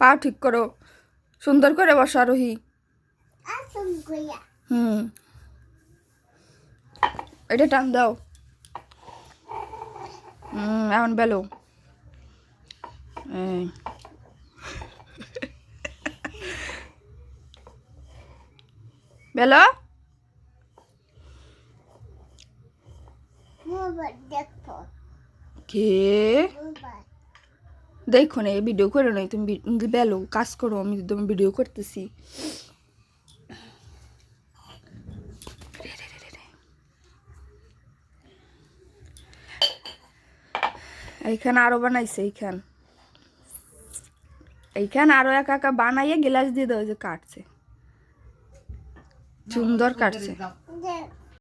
পা ঠিক করো, সুন্দর করে বসো আরোহী। এটা টান দাও। এখন বেলো। বেলো। কে দেখো না, ভিডিও করো নাই তুমি, বেলো কাজ করো, আমি তুমি ভিডিও করতেছি। এইখান আরো বানাইছে, এইখান আরো একা একা বানাইয়ে গ্লাস দিয়ে দেওয়া যে কাটছে, সুন্দর কাটছে।